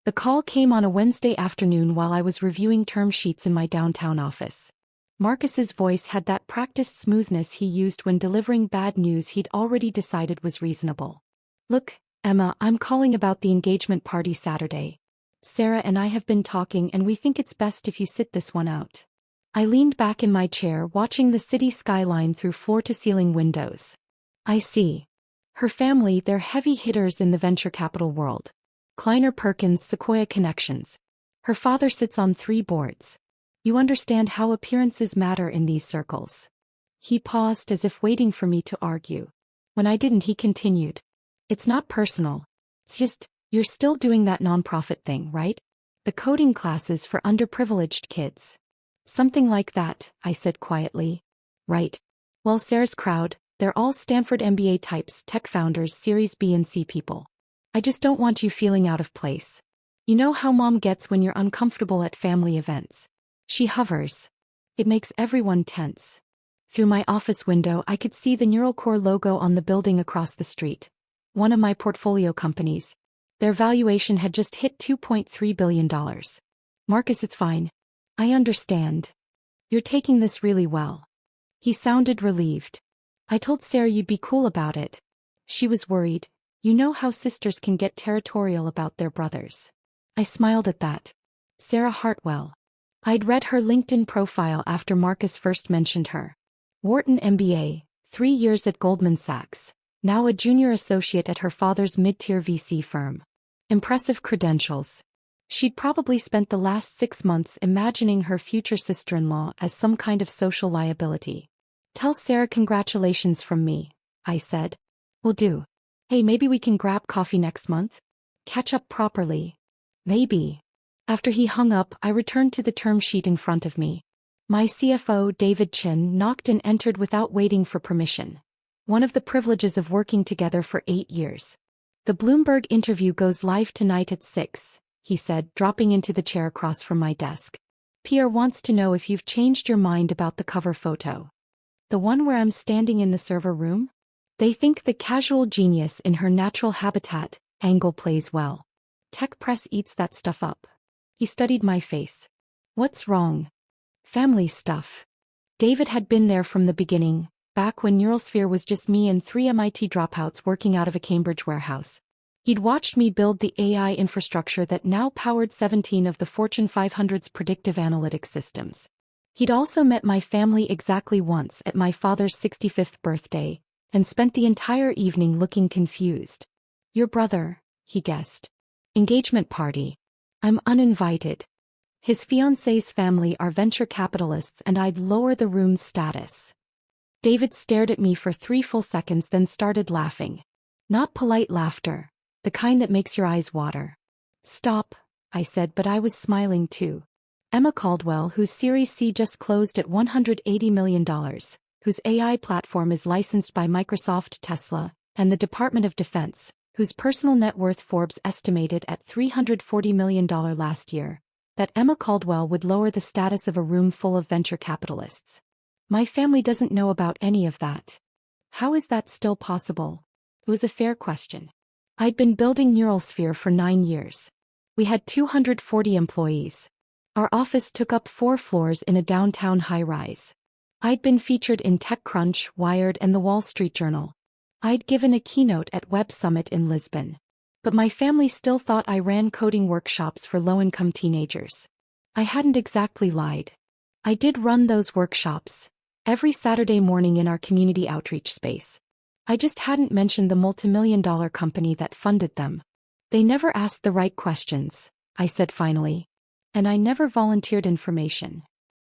The call came on a Wednesday afternoon while I was reviewing term sheets in my downtown office. Marcus's voice had that practiced smoothness he used when delivering bad news he'd already decided was reasonable. "Look, Emma, I'm calling about the engagement party Saturday. Sarah and I have been talking and we think it's best if you sit this one out." I leaned back in my chair watching the city skyline through floor-to-ceiling windows. "I see. Her family, they're heavy hitters in the venture capital world. Kleiner Perkins, Sequoia Connections. Her father sits on 3 boards. You understand how appearances matter in these circles." He paused as if waiting for me to argue. When I didn't, he continued. "It's not personal. It's just, you're still doing that nonprofit thing, right? The coding classes for underprivileged kids." "Something like that," I said quietly. "Right. Well, Sarah's crowd, they're all Stanford MBA types, tech founders, Series B and C people. I just don't want you feeling out of place. You know how mom gets when you're uncomfortable at family events." She hovers. "It makes everyone tense." Through my office window I could see the NeuralCore logo on the building across the street. One of my portfolio companies. Their valuation had just hit $2.3 billion. "Marcus, it's fine. I understand. You're taking this really well." He sounded relieved. "I told Sarah you'd be cool about it. She was worried. You know how sisters can get territorial about their brothers." I smiled at that. Sarah Hartwell. I'd read her LinkedIn profile after Marcus first mentioned her. Wharton MBA, 3 years at Goldman Sachs, now a junior associate at her father's mid-tier VC firm. Impressive credentials. She'd probably spent the last 6 months imagining her future sister-in-law as some kind of social liability. "Tell Sarah congratulations from me," I said. "Will do. Hey, maybe we can grab coffee next month? Catch up properly." "Maybe." After he hung up, I returned to the term sheet in front of me. My CFO, David Chin, knocked and entered without waiting for permission. One of the privileges of working together for 8 years. "The Bloomberg interview goes live tonight at 6, he said, dropping into the chair across from my desk. "Pierre wants to know if you've changed your mind about the cover photo. The one where I'm standing in the server room? They think the casual genius in her natural habitat angle plays well. Tech press eats that stuff up." He studied my face. "What's wrong?" "Family stuff." David had been there from the beginning, back when Neuralsphere was just me and 3 MIT dropouts working out of a Cambridge warehouse. He'd watched me build the AI infrastructure that now powered 17 of the Fortune 500's predictive analytics systems. He'd also met my family exactly once at my father's 65th birthday, and spent the entire evening looking confused. "Your brother," he guessed. "Engagement party. I'm uninvited. His fiancée's family are venture capitalists and I'd lower the room's status." David stared at me for 3 full seconds, then started laughing. Not polite laughter, the kind that makes your eyes water. "Stop," I said, but I was smiling too. Emma Caldwell, whose Series C just closed at $180 million, whose AI platform is licensed by Microsoft, Tesla, and the Department of Defense, whose personal net worth Forbes estimated at $340 million last year, that Emma Caldwell would lower the status of a room full of venture capitalists. My family doesn't know about any of that. How is that still possible? It was a fair question. I'd been building Neuralsphere for 9 years. We had 240 employees. Our office took up 4 floors in a downtown high-rise. I'd been featured in TechCrunch, Wired, and The Wall Street Journal. I'd given a keynote at Web Summit in Lisbon. But my family still thought I ran coding workshops for low-income teenagers. I hadn't exactly lied. I did run those workshops, every Saturday morning in our community outreach space. I just hadn't mentioned the multimillion-dollar company that funded them. "They never asked the right questions," I said finally. "And I never volunteered information."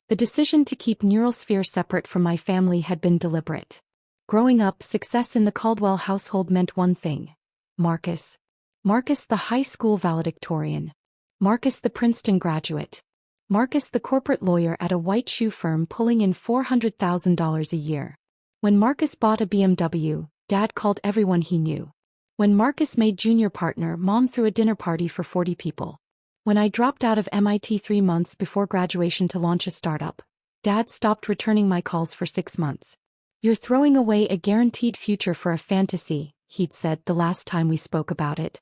The decision to keep Neuralsphere separate from my family had been deliberate. Growing up, success in the Caldwell household meant one thing. Marcus. Marcus the high school valedictorian. Marcus the Princeton graduate. Marcus the corporate lawyer at a white shoe firm pulling in $400,000 a year. When Marcus bought a BMW, Dad called everyone he knew. When Marcus made junior partner, Mom threw a dinner party for 40 people. When I dropped out of MIT 3 months before graduation to launch a startup, Dad stopped returning my calls for 6 months. "You're throwing away a guaranteed future for a fantasy," he'd said the last time we spoke about it.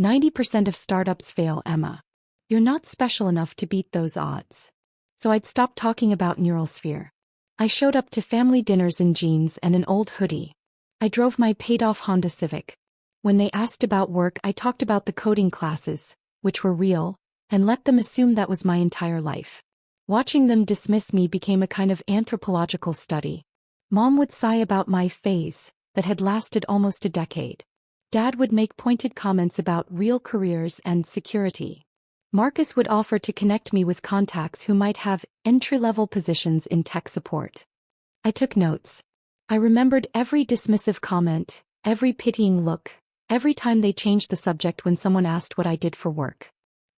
90% of startups fail, Emma. You're not special enough to beat those odds. So I'd stopped talking about neural sphere. I showed up to family dinners in jeans and an old hoodie. I drove my paid-off Honda Civic. When they asked about work, I talked about the coding classes, which were real, and let them assume that was my entire life. Watching them dismiss me became a kind of anthropological study. Mom would sigh about my phase, that had lasted almost a decade. Dad would make pointed comments about real careers and security. Marcus would offer to connect me with contacts who might have entry-level positions in tech support. I took notes. I remembered every dismissive comment, every pitying look, every time they changed the subject when someone asked what I did for work.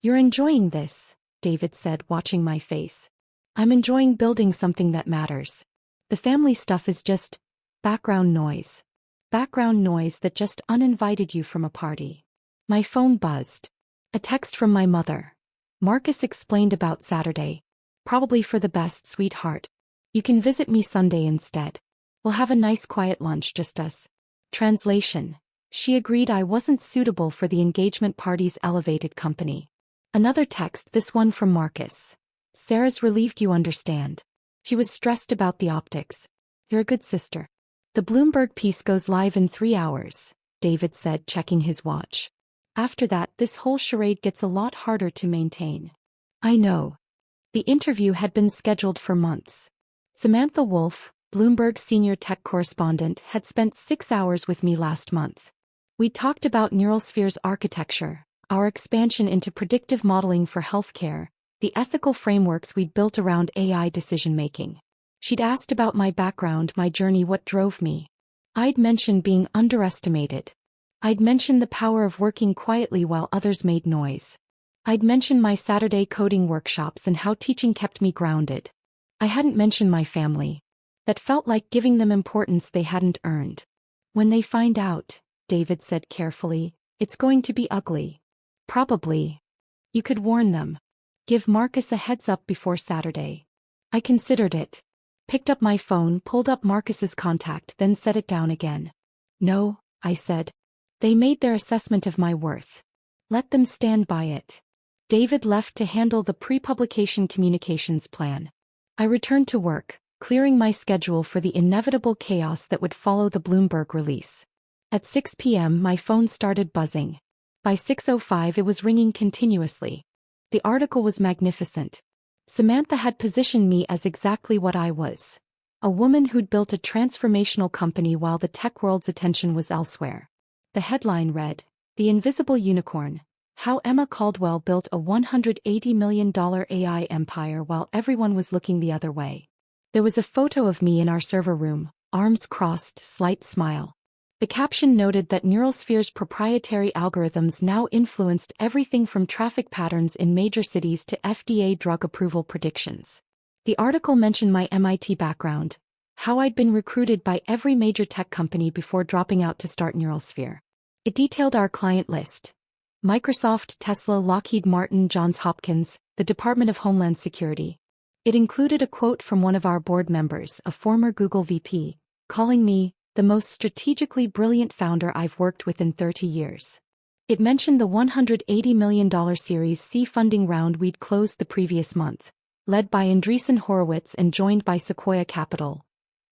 "You're enjoying this," David said, watching my face. "I'm enjoying building something that matters. The family stuff is just background noise. Background noise that just uninvited you from a party." My phone buzzed. A text from my mother. "Marcus explained about Saturday. Probably for the best, sweetheart. You can visit me Sunday instead. We'll have a nice quiet lunch, just us." Translation: she agreed I wasn't suitable for the engagement party's elevated company. Another text, this one from Marcus. "Sarah's relieved you understand. She was stressed about the optics. You're a good sister." "The Bloomberg piece goes live in 3 hours," David said, checking his watch. "After that, this whole charade gets a lot harder to maintain." I know. The interview had been scheduled for months. Samantha Wolf, Bloomberg's senior tech correspondent, had spent 6 hours with me last month. We talked about neural sphere's architecture, our expansion into predictive modeling for healthcare, the ethical frameworks we'd built around AI decision-making. She'd asked about my background, my journey, what drove me. I'd mentioned being underestimated. I'd mentioned the power of working quietly while others made noise. I'd mentioned my Saturday coding workshops and how teaching kept me grounded. I hadn't mentioned my family. That felt like giving them importance they hadn't earned. "When they find out," David said carefully, "it's going to be ugly. Probably. You could warn them. Give Marcus a heads up before Saturday." I considered it. Picked up my phone, pulled up Marcus's contact, then set it down again. "No," I said. "They made their assessment of my worth. Let them stand by it." David left to handle the pre-publication communications plan. I returned to work, clearing my schedule for the inevitable chaos that would follow the Bloomberg release. At 6 p.m. my phone started buzzing. By 6:05 it was ringing continuously. The article was magnificent. Samantha had positioned me as exactly what I was. A woman who'd built a transformational company while the tech world's attention was elsewhere. The headline read, "The Invisible Unicorn: How Emma Caldwell Built a $180 million AI Empire While Everyone Was Looking the Other Way." There was a photo of me in our server room, arms crossed, slight smile. The caption noted that Neural Sphere's proprietary algorithms now influenced everything from traffic patterns in major cities to FDA drug approval predictions. The article mentioned my MIT background, how I'd been recruited by every major tech company before dropping out to start Neural Sphere. It detailed our client list: Microsoft, Tesla, Lockheed Martin, Johns Hopkins, the Department of Homeland Security. It included a quote from one of our board members, a former Google VP, calling me the most strategically brilliant founder I've worked with in 30 years. It mentioned the $180 million Series C funding round we'd closed the previous month, led by Andreessen Horowitz and joined by Sequoia Capital.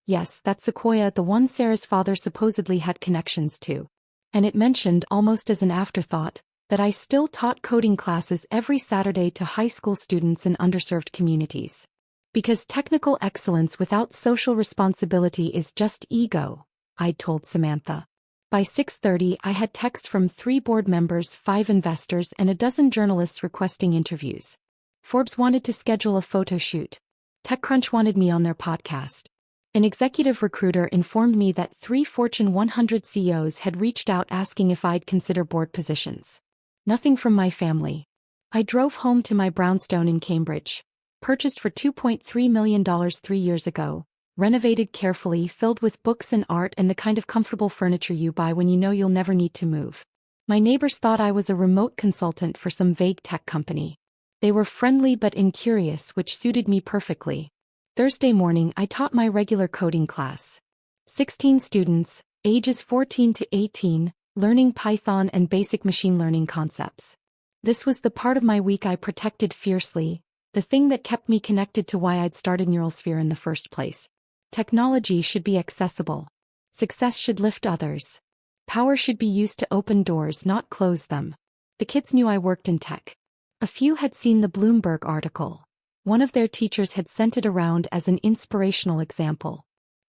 Yes, that's Sequoia, the one Sarah's father supposedly had connections to. And it mentioned, almost as an afterthought, that I still taught coding classes every Saturday to high school students in underserved communities. Because technical excellence without social responsibility is just ego, I'd told Samantha. By 6:30 I had texts from 3 board members, 5 investors, and a dozen journalists requesting interviews. Forbes wanted to schedule a photo shoot. TechCrunch wanted me on their podcast. An executive recruiter informed me that 3 Fortune 100 CEOs had reached out asking if I'd consider board positions. Nothing from my family. I drove home to my brownstone in Cambridge, purchased for $2.3 million 3 years ago, renovated carefully, filled with books and art and the kind of comfortable furniture you buy when you know you'll never need to move. My neighbors thought I was a remote consultant for some vague tech company. They were friendly but incurious, which suited me perfectly. Thursday morning I taught my regular coding class. 16 students, ages 14 to 18, learning Python and basic machine learning concepts. This was the part of my week I protected fiercely, the thing that kept me connected to why I'd started Neuralsphere in the first place. Technology should be accessible. Success should lift others. Power should be used to open doors, not close them. The kids knew I worked in tech. A few had seen the Bloomberg article. One of their teachers had sent it around as an inspirational example.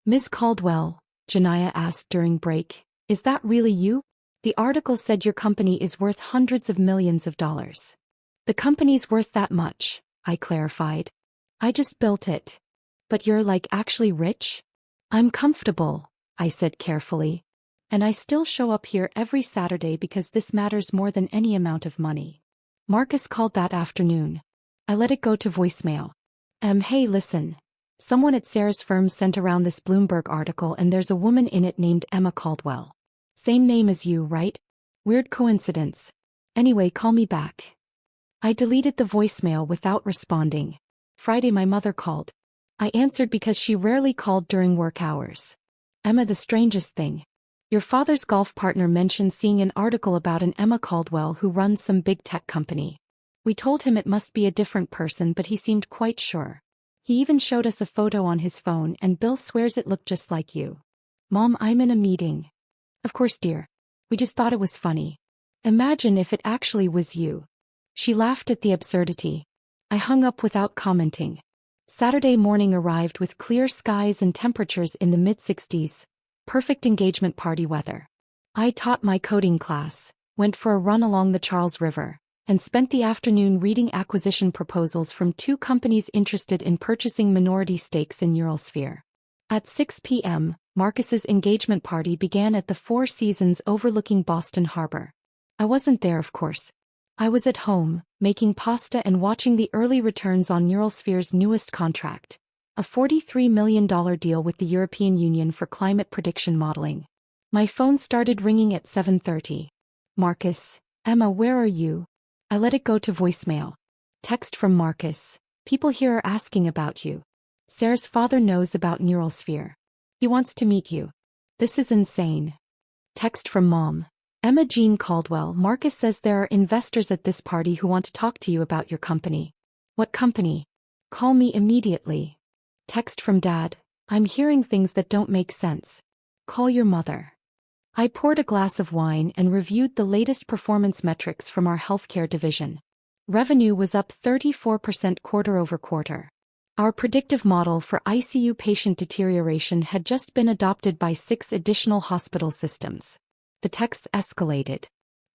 "Ms. Caldwell," Janaya asked during break, "is that really you? The article said your company is worth hundreds of millions of dollars." "The company's worth that much," I clarified. "I just built it." "But you're actually rich?" "I'm comfortable," I said carefully. "And I still show up here every Saturday because this matters more than any amount of money." Marcus called that afternoon. I let it go to voicemail. Hey, listen. Someone at Sarah's firm sent around this Bloomberg article and there's a woman in it named Emma Caldwell. Same name as you, right? Weird coincidence. Anyway, call me back." I deleted the voicemail without responding. Friday my mother called. I answered because she rarely called during work hours. "Emma, the strangest thing. Your father's golf partner mentioned seeing an article about an Emma Caldwell who runs some big tech company. We told him it must be a different person, but he seemed quite sure. He even showed us a photo on his phone and Bill swears it looked just like you." "Mom, I'm in a meeting." "Of course, dear. We just thought it was funny. Imagine if it actually was you." She laughed at the absurdity. I hung up without commenting. Saturday morning arrived with clear skies and temperatures in the mid-60s, perfect engagement party weather. I taught my coding class, went for a run along the Charles River, and spent the afternoon reading acquisition proposals from two companies interested in purchasing minority stakes in Neuralsphere. At 6 p.m., Marcus's engagement party began at the Four Seasons overlooking Boston Harbor. I wasn't there, of course. I was at home, making pasta and watching the early returns on Neuralsphere's newest contract, a $43 million deal with the European Union for climate prediction modeling. My phone started ringing at 7:30. "Marcus, Emma, where are you?" I let it go to voicemail. Text from Marcus. "People here are asking about you. Sarah's father knows about Neuralsphere. He wants to meet you. This is insane." Text from Mom. "Emma Jean Caldwell, Marcus says there are investors at this party who want to talk to you about your company." "What company? Call me immediately." Text from Dad. "I'm hearing things that don't make sense. Call your mother." I poured a glass of wine and reviewed the latest performance metrics from our healthcare division. Revenue was up 34% quarter-over-quarter. Our predictive model for ICU patient deterioration had just been adopted by 6 additional hospital systems. The texts escalated.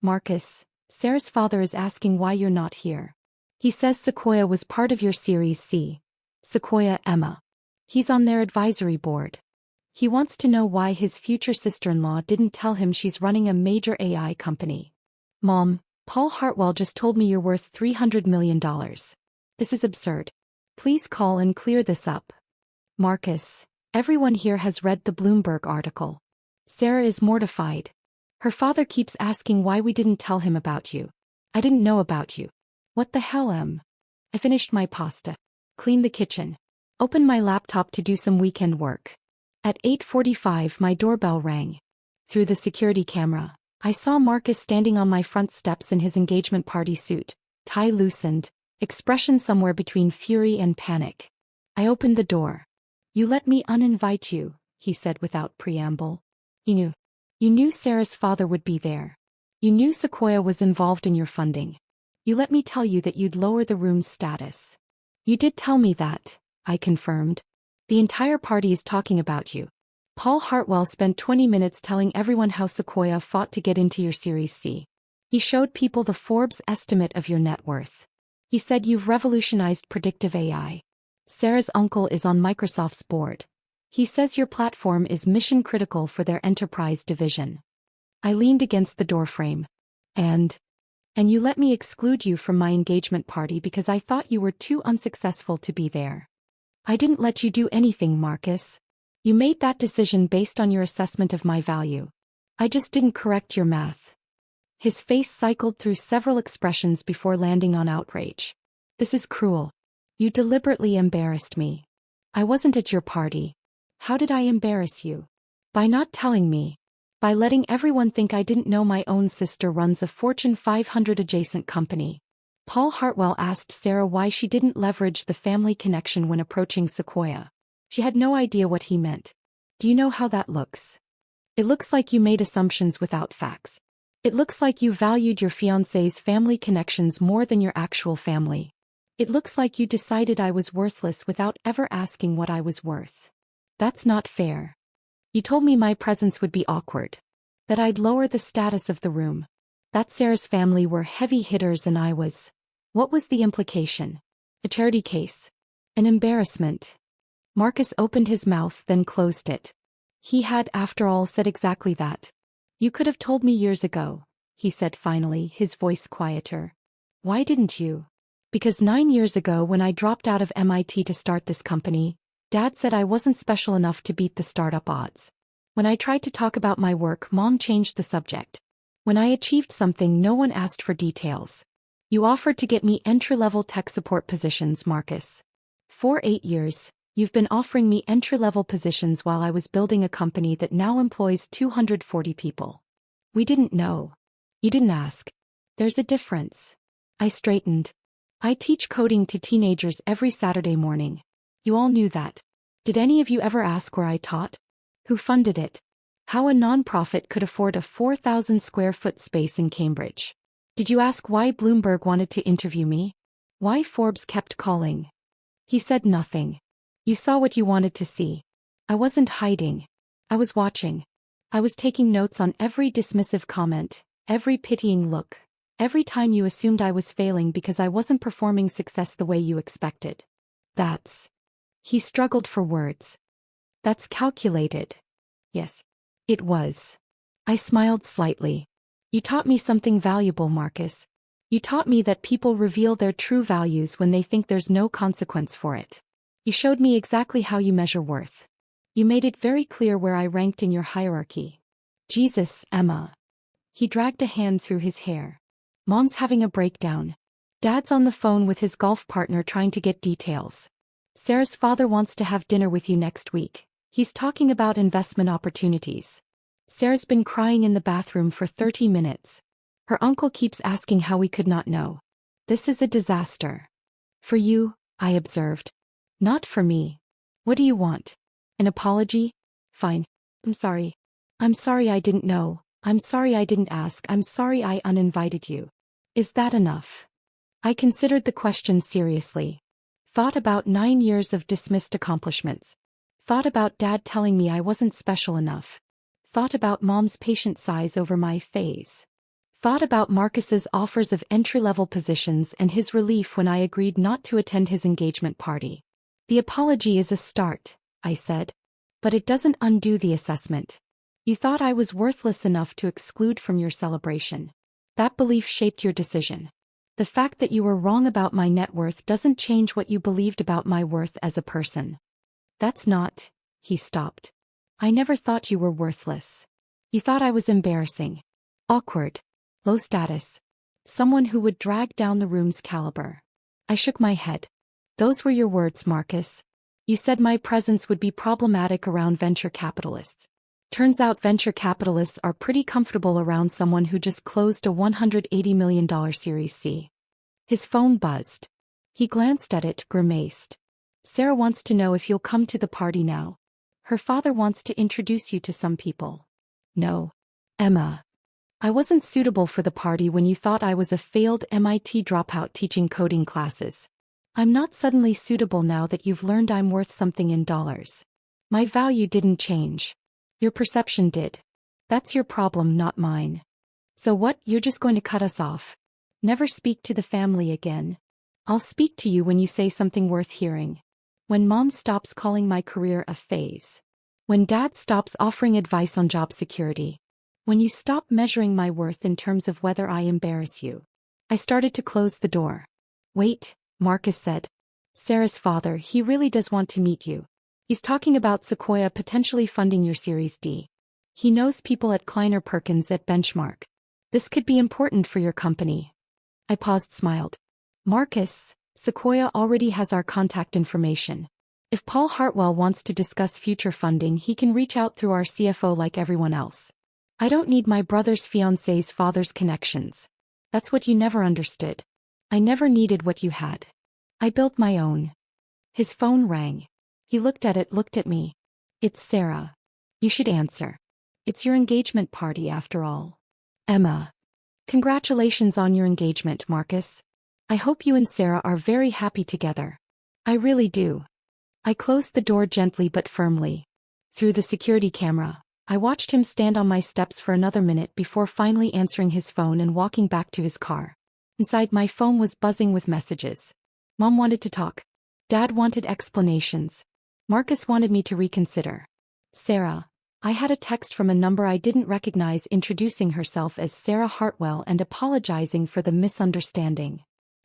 "Marcus, Sarah's father is asking why you're not here. He says Sequoia was part of your Series C. Sequoia, Emma. He's on their advisory board. He wants to know why his future sister-in-law didn't tell him she's running a major AI company." "Mom, Paul Hartwell just told me you're worth $300 million. This is absurd. Please call and clear this up." "Marcus, everyone here has read the Bloomberg article. Sarah is mortified. Her father keeps asking why we didn't tell him about you. I didn't know about you." "What the hell, Em?" I finished my pasta, cleaned the kitchen, opened my laptop to do some weekend work. At 8:45 my doorbell rang. Through the security camera, I saw Marcus standing on my front steps in his engagement party suit, tie loosened, expression somewhere between fury and panic. I opened the door. "You let me uninvite you," he said without preamble. You knew Sarah's father would be there. You knew Sequoia was involved in your funding. You let me tell you that you'd lower the room's status." "You did tell me that," I confirmed. "The entire party is talking about you. Paul Hartwell spent 20 minutes telling everyone how Sequoia fought to get into your Series C. He showed people the Forbes estimate of your net worth. He said you've revolutionized predictive AI. Sarah's uncle is on Microsoft's board. He says your platform is mission-critical for their enterprise division." I leaned against the doorframe. And you let me exclude you from my engagement party because I thought you were too unsuccessful to be there." "I didn't let you do anything, Marcus. You made that decision based on your assessment of my value. I just didn't correct your math." His face cycled through several expressions before landing on outrage. "This is cruel. You deliberately embarrassed me. I wasn't at your party. How did I embarrass you?" "By not telling me. By letting everyone think I didn't know my own sister runs a Fortune 500 adjacent company. Paul Hartwell asked Sarah why she didn't leverage the family connection when approaching Sequoia. She had no idea what he meant. Do you know how that looks? It looks like you made assumptions without facts. It looks like you valued your fiancé's family connections more than your actual family. It looks like you decided I was worthless without ever asking what I was worth. That's not fair. You told me my presence would be awkward. That I'd lower the status of the room. That Sarah's family were heavy hitters and I was. What was the implication? A charity case. An embarrassment. Marcus opened his mouth then closed it. He had, after all, said exactly that. You could have told me years ago, he said finally, his voice quieter. Why didn't you? Because 9 years ago when I dropped out of MIT to start this company, Dad said I wasn't special enough to beat the startup odds. When I tried to talk about my work, Mom changed the subject. When I achieved something, no one asked for details. You offered to get me entry-level tech support positions, Marcus. For 8 years, you've been offering me entry-level positions while I was building a company that now employs 240 people. We didn't know. You didn't ask. There's a difference. I straightened. I teach coding to teenagers every Saturday morning. You all knew that. Did any of you ever ask where I taught? Who funded it? How a nonprofit could afford a 4,000 square foot space in Cambridge? Did you ask why Bloomberg wanted to interview me? Why Forbes kept calling? He said nothing. You saw what you wanted to see. I wasn't hiding. I was watching. I was taking notes on every dismissive comment, every pitying look, every time you assumed I was failing because I wasn't performing success the way you expected. That's... He struggled for words. That's calculated. Yes. It was. I smiled slightly. You taught me something valuable, Marcus. You taught me that people reveal their true values when they think there's no consequence for it. You showed me exactly how you measure worth. You made it very clear where I ranked in your hierarchy. Jesus, Emma. He dragged a hand through his hair. Mom's having a breakdown. Dad's on the phone with his golf partner trying to get details. Sarah's father wants to have dinner with you next week. He's talking about investment opportunities. Sarah's been crying in the bathroom for 30 minutes. Her uncle keeps asking how we could not know. This is a disaster. For you, I observed. Not for me. What do you want? An apology? Fine. I'm sorry. I'm sorry I didn't know. I'm sorry I didn't ask. I'm sorry I uninvited you. Is that enough? I considered the question seriously. Thought about 9 years of dismissed accomplishments. Thought about Dad telling me I wasn't special enough. Thought about Mom's patient sighs over my phase. Thought about Marcus's offers of entry-level positions and his relief when I agreed not to attend his engagement party. The apology is a start, I said. But it doesn't undo the assessment. You thought I was worthless enough to exclude from your celebration. That belief shaped your decision. The fact that you were wrong about my net worth doesn't change what you believed about my worth as a person. That's not... He stopped. I never thought you were worthless. You thought I was embarrassing. Awkward. Low status. Someone who would drag down the room's caliber. I shook my head. Those were your words, Marcus. You said my presence would be problematic around venture capitalists. Turns out venture capitalists are pretty comfortable around someone who just closed a $180 million Series C. His phone buzzed. He glanced at it, grimaced. Sarah wants to know if you'll come to the party now. Her father wants to introduce you to some people. No. Emma. I wasn't suitable for the party when you thought I was a failed MIT dropout teaching coding classes. I'm not suddenly suitable now that you've learned I'm worth something in dollars. My value didn't change. Your perception did. That's your problem, not mine. So what, you're just going to cut us off? Never speak to the family again? I'll speak to you when you say something worth hearing. When Mom stops calling my career a phase. When Dad stops offering advice on job security. When you stop measuring my worth in terms of whether I embarrass you. I started to close the door. Wait, Marcus said. Sarah's father, he really does want to meet you. He's talking about Sequoia potentially funding your Series D. He knows people at Kleiner Perkins at Benchmark. This could be important for your company. I paused, smiled. Marcus, Sequoia already has our contact information. If Paul Hartwell wants to discuss future funding, he can reach out through our CFO like everyone else. I don't need my brother's fiancé's father's connections. That's what you never understood. I never needed what you had. I built my own. His phone rang. He looked at me. It's Sarah. You should answer. It's your engagement party after all. Emma. Congratulations on your engagement, Marcus. I hope you and Sarah are very happy together. I really do. I closed the door gently but firmly. Through the security camera, I watched him stand on my steps for another minute before finally answering his phone and walking back to his car. Inside, my phone was buzzing with messages. Mom wanted to talk. Dad wanted explanations. Marcus wanted me to reconsider. Sarah. I had a text from a number I didn't recognize introducing herself as Sarah Hartwell and apologizing for the misunderstanding.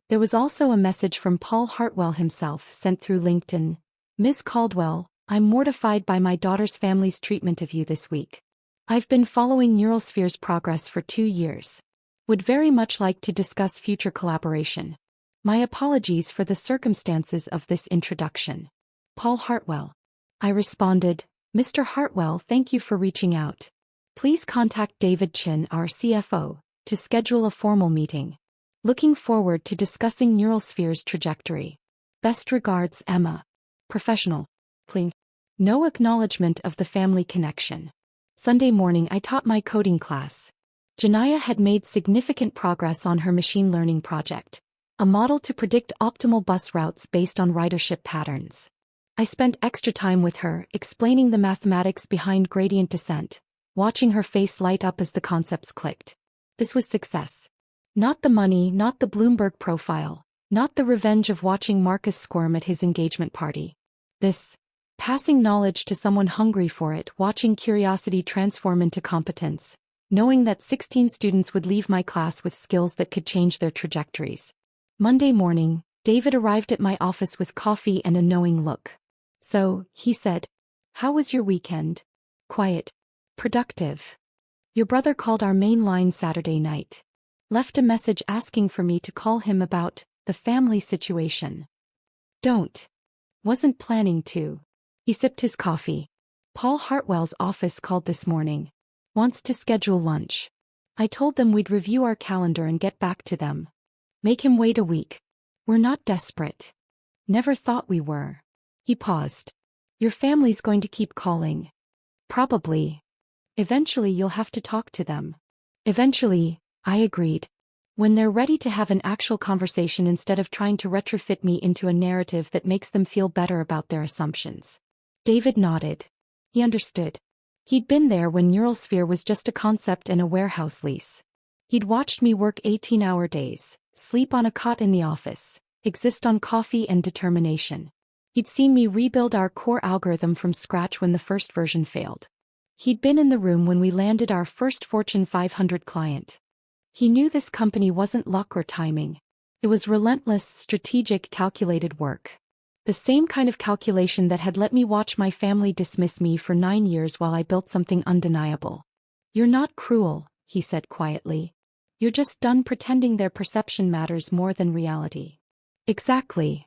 There was also a message from Paul Hartwell himself sent through LinkedIn. Ms. Caldwell, I'm mortified by my daughter's family's treatment of you this week. I've been following Neurosphere's progress for 2 years. Would very much like to discuss future collaboration. My apologies for the circumstances of this introduction. Paul Hartwell. I responded, Mr. Hartwell, thank you for reaching out. Please contact David Chin, our CFO, to schedule a formal meeting. Looking forward to discussing Neurosphere's trajectory. Best regards, Emma. Professional. Clean. No acknowledgement of the family connection. Sunday morning I taught my coding class. Janaya had made significant progress on her machine learning project, a model to predict optimal bus routes based on ridership patterns. I spent extra time with her, explaining the mathematics behind gradient descent, watching her face light up as the concepts clicked. This was success. Not the money, not the Bloomberg profile, not the revenge of watching Marcus squirm at his engagement party. This, passing knowledge to someone hungry for it, watching curiosity transform into competence, knowing that 16 students would leave my class with skills that could change their trajectories. Monday morning, David arrived at my office with coffee and a knowing look. So, he said, how was your weekend? Quiet. Productive. Your brother called our main line Saturday night. Left a message asking for me to call him about the family situation. Don't. Wasn't planning to. He sipped his coffee. Paul Hartwell's office called this morning. Wants to schedule lunch. I told them we'd review our calendar and get back to them. Make him wait a week. We're not desperate. Never thought we were. He paused. Your family's going to keep calling. Probably. Eventually you'll have to talk to them. Eventually, I agreed. When they're ready to have an actual conversation instead of trying to retrofit me into a narrative that makes them feel better about their assumptions. David nodded. He understood. He'd been there when Neurosphere was just a concept and a warehouse lease. He'd watched me work 18-hour days, sleep on a cot in the office, exist on coffee and determination. He'd seen me rebuild our core algorithm from scratch when the first version failed. He'd been in the room when we landed our first Fortune 500 client. He knew this company wasn't luck or timing. It was relentless, strategic, calculated work. The same kind of calculation that had let me watch my family dismiss me for 9 years while I built something undeniable. You're not cruel, he said quietly. You're just done pretending their perception matters more than reality. Exactly.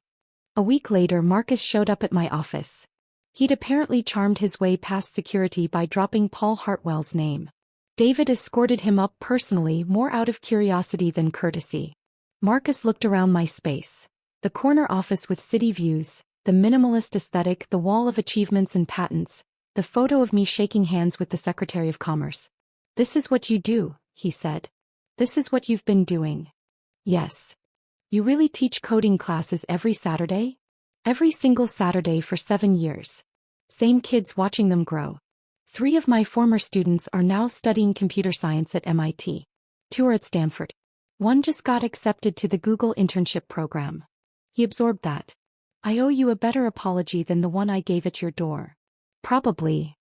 A week later, Marcus showed up at my office. He'd apparently charmed his way past security by dropping Paul Hartwell's name. David escorted him up personally, more out of curiosity than courtesy. Marcus looked around my space. The corner office with city views, the minimalist aesthetic, the wall of achievements and patents, the photo of me shaking hands with the Secretary of Commerce. This is what you do, he said. This is what you've been doing. Yes. You really teach coding classes every Saturday? Every single Saturday for 7 years. Same kids, watching them grow. 3 of my former students are now studying computer science at MIT. 2 are at Stanford. 1 just got accepted to the Google internship program. He absorbed that. I owe you a better apology than the one I gave at your door. Probably.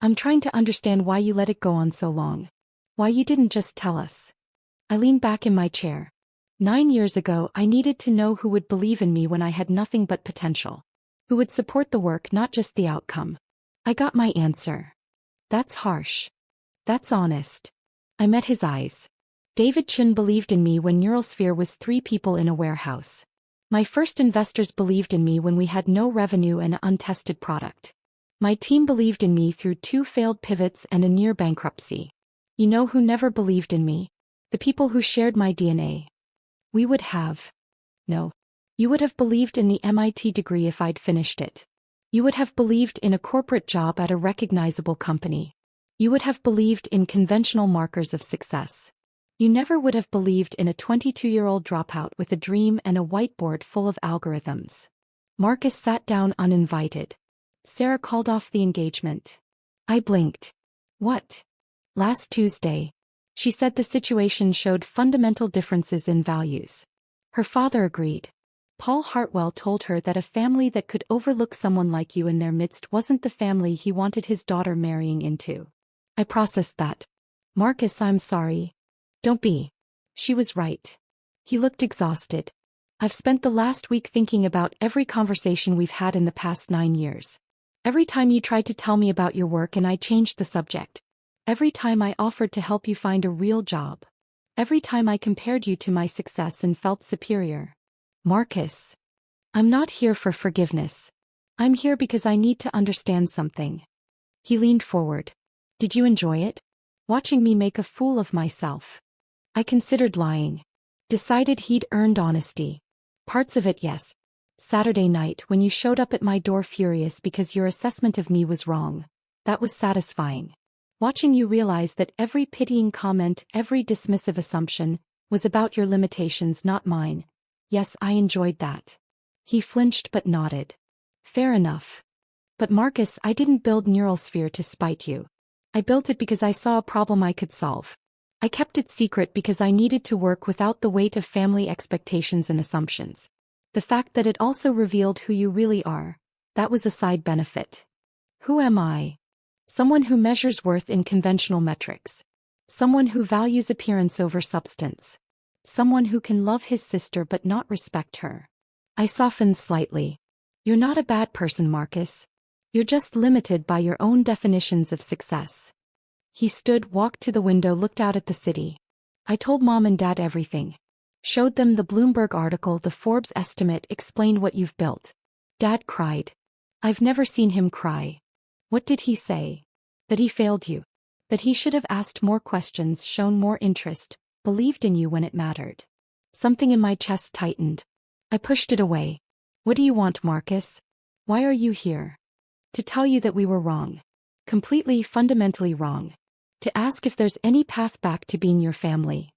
I'm trying to understand why you let it go on so long. Why you didn't just tell us. I leaned back in my chair. 9 years ago, I needed to know who would believe in me when I had nothing but potential. Who would support the work, not just the outcome. I got my answer. That's harsh. That's honest. I met his eyes. David Chin believed in me when Neurosphere was 3 people in a warehouse. My first investors believed in me when we had no revenue and an untested product. My team believed in me through 2 failed pivots and a near bankruptcy. You know who never believed in me? The people who shared my DNA. We would have. No. You would have believed in the MIT degree if I'd finished it. You would have believed in a corporate job at a recognizable company. You would have believed in conventional markers of success. You never would have believed in a 22-year-old dropout with a dream and a whiteboard full of algorithms. Marcus sat down uninvited. Sarah called off the engagement. I blinked. What? Last Tuesday. She said the situation showed fundamental differences in values. Her father agreed. Paul Hartwell told her that a family that could overlook someone like you in their midst wasn't the family he wanted his daughter marrying into. I processed that. Marcus, I'm sorry. Don't be. She was right. He looked exhausted. I've spent the last week thinking about every conversation we've had in the past 9 years. Every time you tried to tell me about your work and I changed the subject. Every time I offered to help you find a real job. Every time I compared you to my success and felt superior. Marcus. I'm not here for forgiveness. I'm here because I need to understand something. He leaned forward. Did you enjoy it? Watching me make a fool of myself. I considered lying. Decided he'd earned honesty. Parts of it, yes. Saturday night when you showed up at my door furious because your assessment of me was wrong. That was satisfying. Watching you realize that every pitying comment, every dismissive assumption, was about your limitations, not mine. Yes, I enjoyed that. He flinched but nodded. Fair enough. But Marcus, I didn't build Neural Sphere to spite you. I built it because I saw a problem I could solve. I kept it secret because I needed to work without the weight of family expectations and assumptions. The fact that it also revealed who you really are, that was a side benefit. Who am I? Someone who measures worth in conventional metrics. Someone who values appearance over substance. Someone who can love his sister but not respect her. I softened slightly. You're not a bad person, Marcus. You're just limited by your own definitions of success. He stood, walked to the window, looked out at the city. I told Mom and Dad everything. Showed them the Bloomberg article, the Forbes estimate, explained what you've built. Dad cried. I've never seen him cry. What did he say? That he failed you. That he should have asked more questions, shown more interest, believed in you when it mattered. Something in my chest tightened. I pushed it away. What do you want, Marcus? Why are you here? To tell you that we were wrong. Completely, fundamentally wrong. To ask if there's any path back to being your family.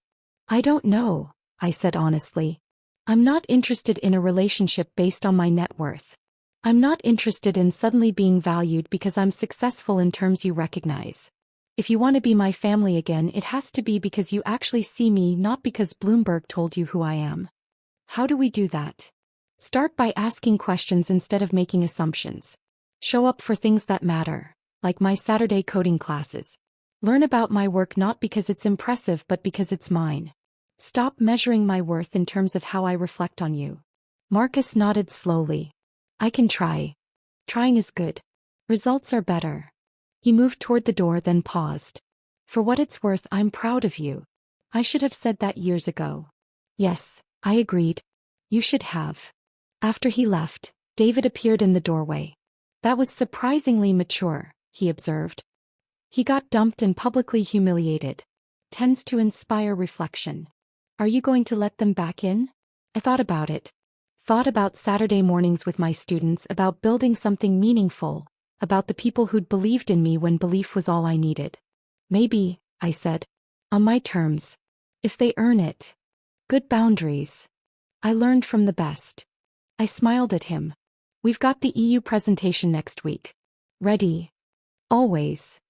I don't know, I said honestly. I'm not interested in a relationship based on my net worth. I'm not interested in suddenly being valued because I'm successful in terms you recognize. If you want to be my family again, it has to be because you actually see me, not because Bloomberg told you who I am. How do we do that? Start by asking questions instead of making assumptions. Show up for things that matter, like my Saturday coding classes. Learn about my work not because it's impressive but because it's mine. Stop measuring my worth in terms of how I reflect on you. Marcus nodded slowly. I can try. Trying is good. Results are better. He moved toward the door, then paused. For what it's worth, I'm proud of you. I should have said that years ago. Yes, I agreed. You should have. After he left, David appeared in the doorway. That was surprisingly mature, he observed. He got dumped and publicly humiliated. Tends to inspire reflection. Are you going to let them back in? I thought about it. Thought about Saturday mornings with my students, about building something meaningful, about the people who'd believed in me when belief was all I needed. Maybe, I said. On my terms. If they earn it. Good boundaries. I learned from the best. I smiled at him. We've got the EU presentation next week. Ready. Always.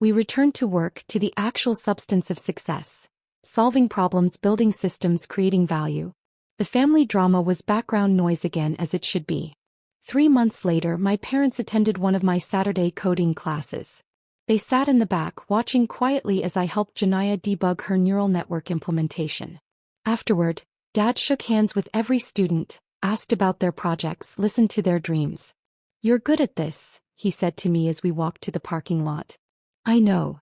We returned to work, to the actual substance of success. Solving problems, building systems, creating value. The family drama was background noise again, as it should be. 3 months later, my parents attended one of my Saturday coding classes. They sat in the back, watching quietly as I helped Janaya debug her neural network implementation. Afterward, Dad shook hands with every student, asked about their projects, listened to their dreams. You're good at this, he said to me as we walked to the parking lot. I know.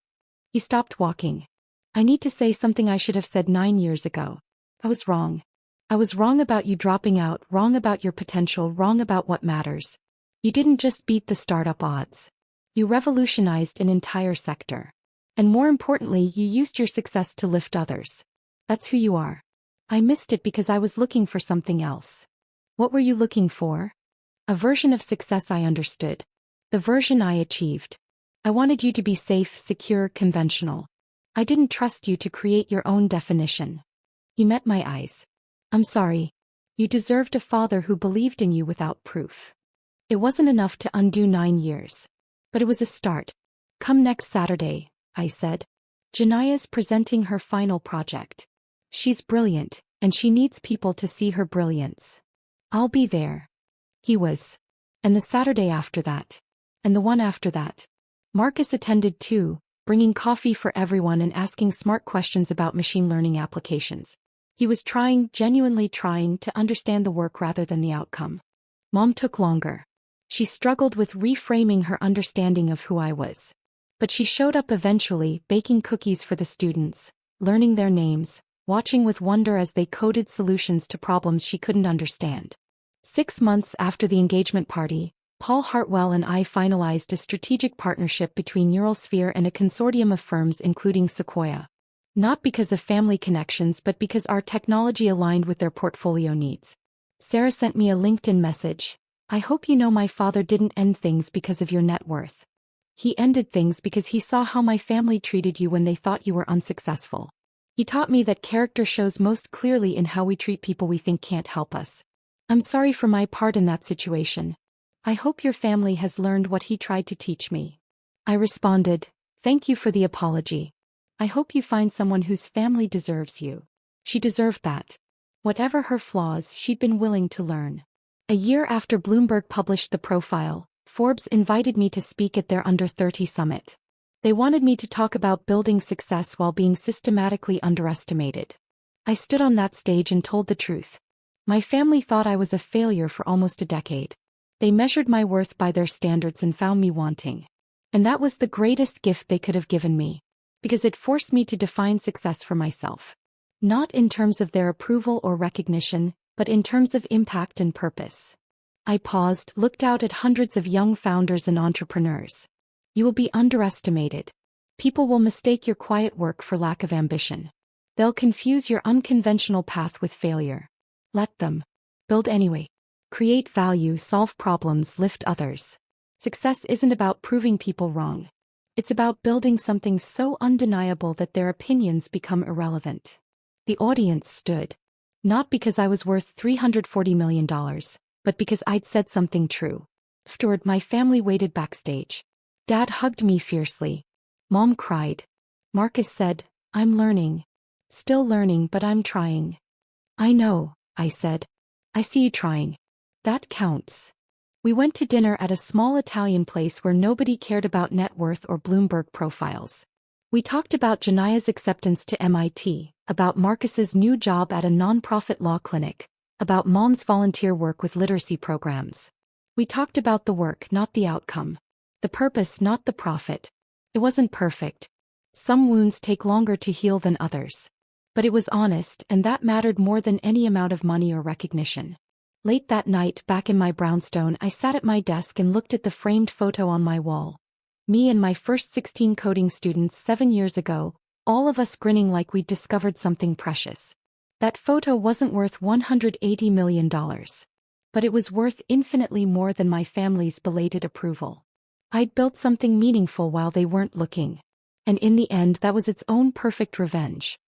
He stopped walking. I need to say something I should have said 9 years ago. I was wrong. I was wrong about you dropping out, wrong about your potential, wrong about what matters. You didn't just beat the startup odds. You revolutionized an entire sector. And more importantly, you used your success to lift others. That's who you are. I missed it because I was looking for something else. What were you looking for? A version of success I understood. The version I achieved. I wanted you to be safe, secure, conventional. I didn't trust you to create your own definition. He met my eyes. I'm sorry. You deserved a father who believed in you without proof. It wasn't enough to undo 9 years. But it was a start. Come next Saturday, I said. Janaya's presenting her final project. She's brilliant, and she needs people to see her brilliance. I'll be there. He was. And the Saturday after that. And the one after that. Marcus attended too, bringing coffee for everyone and asking smart questions about machine learning applications. He was genuinely trying to understand the work rather than the outcome. Mom took longer. She struggled with reframing her understanding of who I was. But she showed up eventually, baking cookies for the students, learning their names, watching with wonder as they coded solutions to problems she couldn't understand. 6 months after the engagement party, Paul Hartwell and I finalized a strategic partnership between Neuralsphere and a consortium of firms including Sequoia. Not because of family connections but because our technology aligned with their portfolio needs. Sarah sent me a LinkedIn message. I hope you know my father didn't end things because of your net worth. He ended things because he saw how my family treated you when they thought you were unsuccessful. He taught me that character shows most clearly in how we treat people we think can't help us. I'm sorry for my part in that situation. I hope your family has learned what he tried to teach me. I responded, thank you for the apology. I hope you find someone whose family deserves you. She deserved that. Whatever her flaws, she'd been willing to learn. A year after Bloomberg published the profile, Forbes invited me to speak at their Under 30 Summit. They wanted me to talk about building success while being systematically underestimated. I stood on that stage and told the truth. My family thought I was a failure for almost a decade. They measured my worth by their standards and found me wanting. And that was the greatest gift they could have given me. Because it forced me to define success for myself. Not in terms of their approval or recognition, but in terms of impact and purpose. I paused, looked out at hundreds of young founders and entrepreneurs. You will be underestimated. People will mistake your quiet work for lack of ambition. They'll confuse your unconventional path with failure. Let them. Build anyway. Create value, solve problems, lift others. Success isn't about proving people wrong. It's about building something so undeniable that their opinions become irrelevant. The audience stood. Not because I was worth $340 million, but because I'd said something true. Afterward, my family waited backstage. Dad hugged me fiercely. Mom cried. Marcus said, I'm learning. Still learning, but I'm trying. I know, I said. I see you trying. That counts. We went to dinner at a small Italian place where nobody cared about net worth or Bloomberg profiles. We talked about Janaya's acceptance to MIT, about Marcus's new job at a nonprofit law clinic, about Mom's volunteer work with literacy programs. We talked about the work, not the outcome. The purpose, not the profit. It wasn't perfect. Some wounds take longer to heal than others. But it was honest, and that mattered more than any amount of money or recognition. Late that night, back in my brownstone, I sat at my desk and looked at the framed photo on my wall. Me and my first 16 coding students 7 years ago, all of us grinning like we'd discovered something precious. That photo wasn't worth $180 million. But it was worth infinitely more than my family's belated approval. I'd built something meaningful while they weren't looking. And in the end, that was its own perfect revenge.